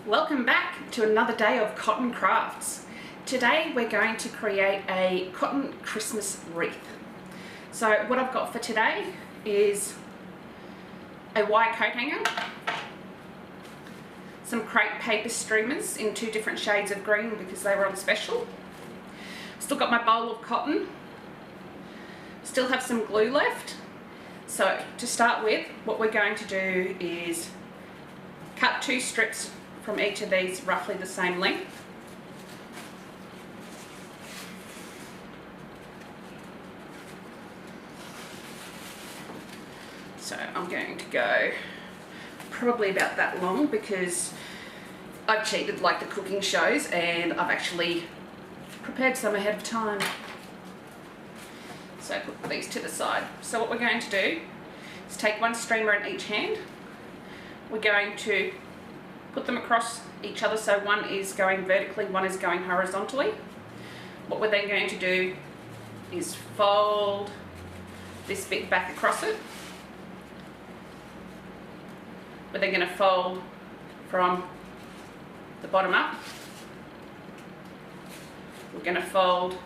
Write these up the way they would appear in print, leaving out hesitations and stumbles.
Welcome back to another day of cotton crafts. Today we're going to create a cotton Christmas wreath. So what I've got for today is a wire coat hanger, some crepe paper streamers in two different shades of green because they were on special. Still got my bowl of cotton, still have some glue left. So to start with, what we're going to do is cut two strips from each of these roughly the same length. So I'm going to go probably about that long because I've cheated like the cooking shows and I've actually prepared some ahead of time. So put these to the side. So what we're going to do is take one streamer in each hand. We're going to put them across each other, so one is going vertically, one is going horizontally. What we're then going to do is fold this bit back across it. We're then going to fold from the bottom up. We're going to fold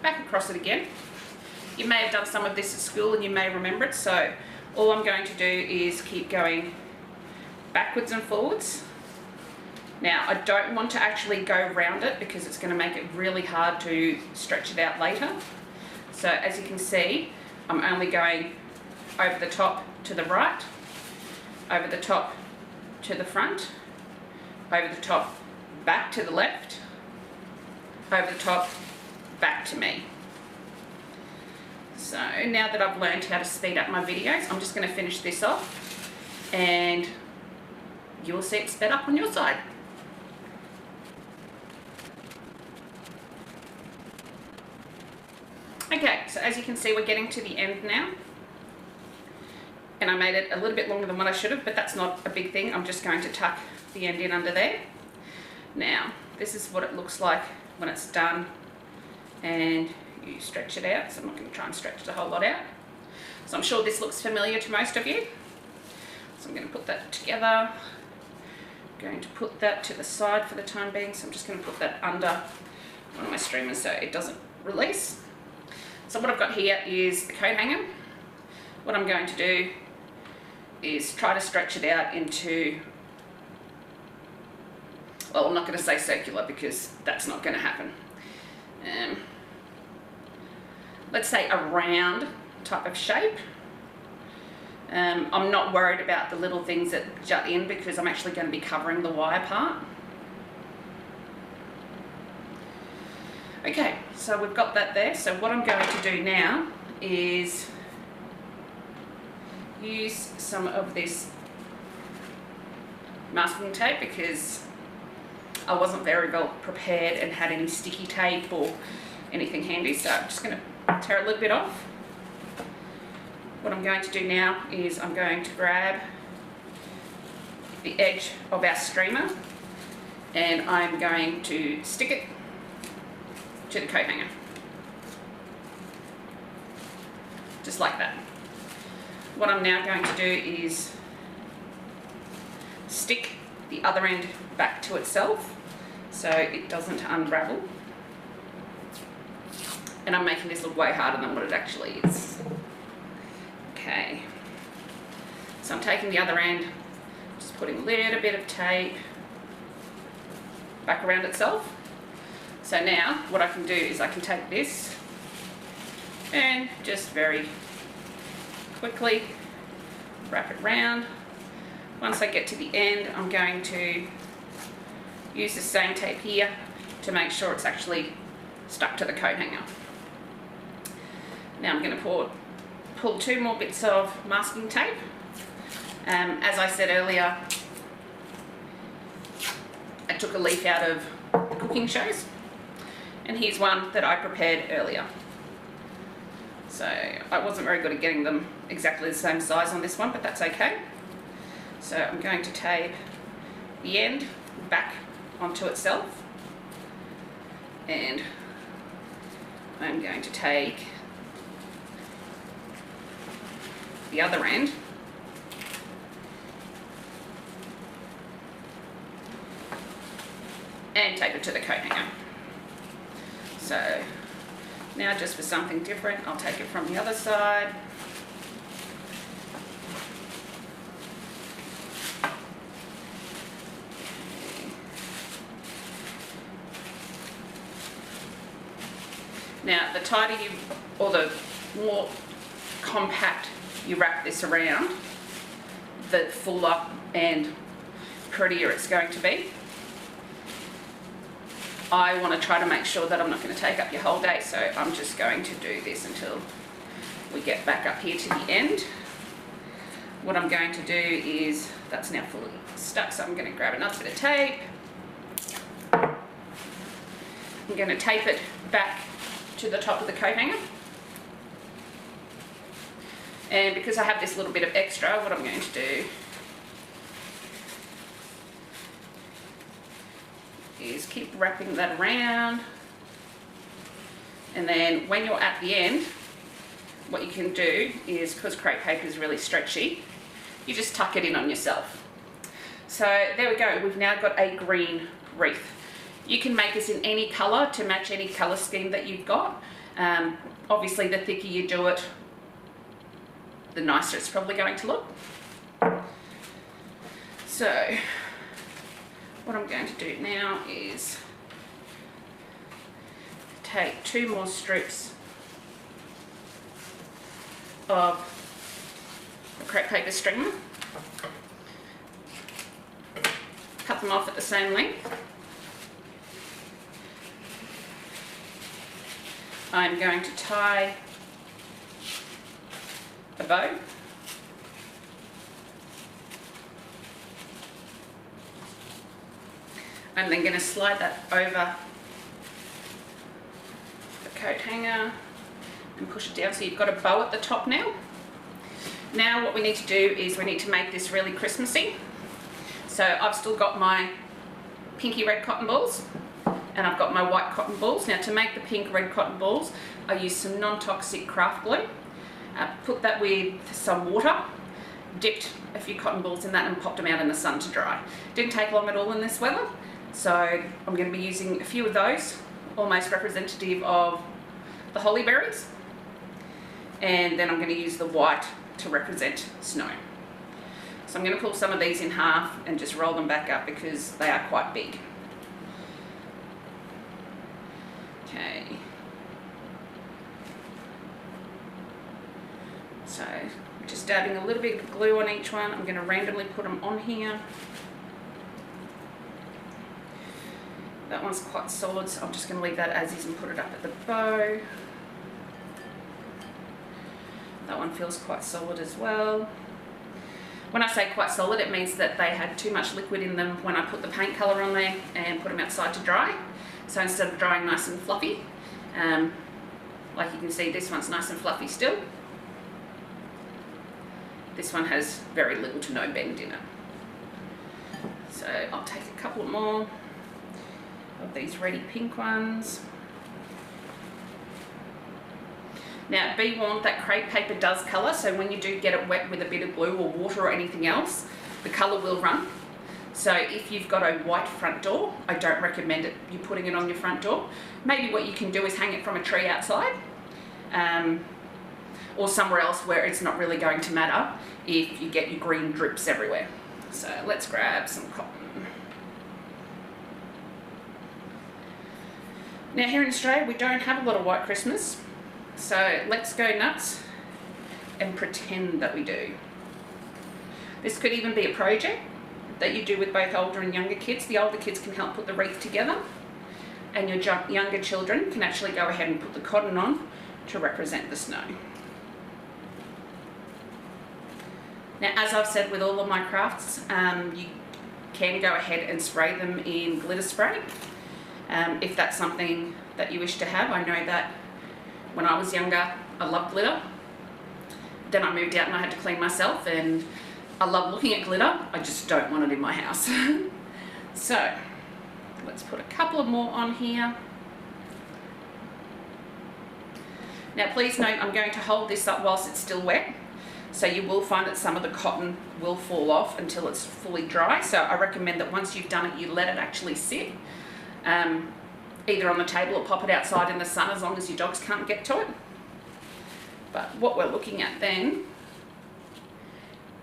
back across it again. You may have done some of this at school and you may remember it, so all I'm going to do is keep going backwards and forwards. Now I don't want to actually go around it because it's going to make it really hard to stretch it out later. So as you can see, I'm only going over the top to the right, over the top to the front, over the top back to the left, over the top back to me. So now that I've learned how to speed up my videos, I'm just going to finish this off and you'll see it sped up on your side. Okay, so as you can see, we're getting to the end now. And I made it a little bit longer than what I should have, but that's not a big thing. I'm just going to tuck the end in under there. Now, this is what it looks like when it's done and you stretch it out. So I'm not going to try and stretch it a whole lot out. So I'm sure this looks familiar to most of you. So I'm going to put that together. Going to put that to the side for the time being, so I'm just going to put that under one of my streamers so it doesn't release. So what I've got here is the coat hanger. What I'm going to do is try to stretch it out into, well, I'm not going to say circular because that's not going to happen. Let's say a round type of shape. I'm not worried about the little things that jut in because I'm actually going to be covering the wire part. Okay, so we've got that there. So what I'm going to do now is use some of this masking tape because I wasn't very well prepared and had any sticky tape or anything handy. So I'm just going to tear a little bit off. What I'm going to do now is I'm going to grab the edge of our streamer and I'm going to stick it to the coat hanger. Just like that. What I'm now going to do is stick the other end back to itself so it doesn't unravel. And I'm making this look way harder than what it actually is. Okay, so I'm taking the other end, just putting a little bit of tape back around itself. So now what I can do is I can take this and just very quickly wrap it round. Once I get to the end, I'm going to use the same tape here to make sure it's actually stuck to the coat hanger. Now I'm going to pull two more bits of masking tape. As I said earlier, I took a leaf out of the cooking shows and here's one that I prepared earlier. So I wasn't very good at getting them exactly the same size on this one, but that's okay. So I'm going to tape the end back onto itself and I'm going to take the other end and tape it to the coat hanger. So now just for something different, I'll take it from the other side. Now, the tighter you, or the more compact you wrap this around, the fuller and prettier it's going to be. I want to try to make sure that I'm not going to take up your whole day, so I'm just going to do this until we get back up here to the end. What I'm going to do is, that's now fully stuck, so I'm going to grab another bit of tape. I'm going to tape it back to the top of the coat hanger. And because I have this little bit of extra, what I'm going to do is keep wrapping that around, and then when you're at the end, what you can do is, because crepe paper is really stretchy, you just tuck it in on yourself. So there we go, we've now got a green wreath. You can make this in any colour to match any colour scheme that you've got. Obviously the thicker you do it, the nicer it's probably going to look. So what I'm going to do now is take 2 more strips of the crepe paper streamer, cut them off at the same length. I'm going to tie a bow. I'm then going to slide that over the coat hanger and push it down so you've got a bow at the top now. Now what we need to do is we need to make this really Christmassy. So I've still got my pinky red cotton balls and I've got my white cotton balls. Now to make the pink red cotton balls, I use some non-toxic craft glue. Put that with some water, dipped a few cotton balls in that and popped them out in the sun to dry. Didn't take long at all in this weather. So I'm going to be using a few of those, almost representative of the holly berries. And then I'm going to use the white to represent snow. So I'm going to pull some of these in half and just roll them back up because they are quite big. Okay. So just dabbing a little bit of glue on each one. I'm going to randomly put them on here. That one's quite solid, so I'm just going to leave that as is and put it up at the bow. That one feels quite solid as well. When I say quite solid, it means that they had too much liquid in them when I put the paint colour on there and put them outside to dry. So instead of drying nice and fluffy, like you can see, this one's nice and fluffy still. This one has very little to no bend in it. So I'll take a couple more of these ready pink ones. Now be warned that crepe paper does colour, so when you do get it wet with a bit of glue or water or anything else, the colour will run. So if you've got a white front door, I don't recommend you putting it on your front door. Maybe what you can do is hang it from a tree outside, or somewhere else where it's not really going to matter if you get your green drips everywhere. So let's grab some cotton. Now here in Australia we don't have a lot of white Christmas, so let's go nuts and pretend that we do. This could even be a project that you do with both older and younger kids. The older kids can help put the wreath together, and your younger children can actually go ahead and put the cotton on to represent the snow. Now, as I've said with all of my crafts, you can go ahead and spray them in glitter spray if that's something that you wish to have. I know that when I was younger, I loved glitter. Then I moved out and I had to clean myself, and I love looking at glitter. I just don't want it in my house. So let's put a couple of more on here. Now please note, I'm going to hold this up whilst it's still wet. So you will find that some of the cotton will fall off until it's fully dry. So I recommend that once you've done it, you let it actually sit. either on the table or pop it outside in the sun, as long as your dogs can't get to it. But what we're looking at then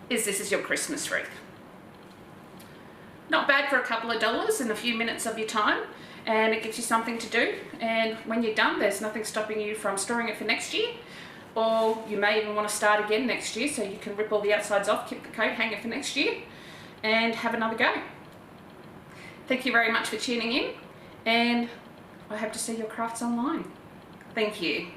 is this is your Christmas wreath. Not bad for a couple of dollars and a few minutes of your time, and it gives you something to do, and when you're done there's nothing stopping you from storing it for next year, or you may even want to start again next year, so you can rip all the outsides off, keep the coat, hang it for next year and have another go. Thank you very much for tuning in, and I hope to see your crafts online. Thank you.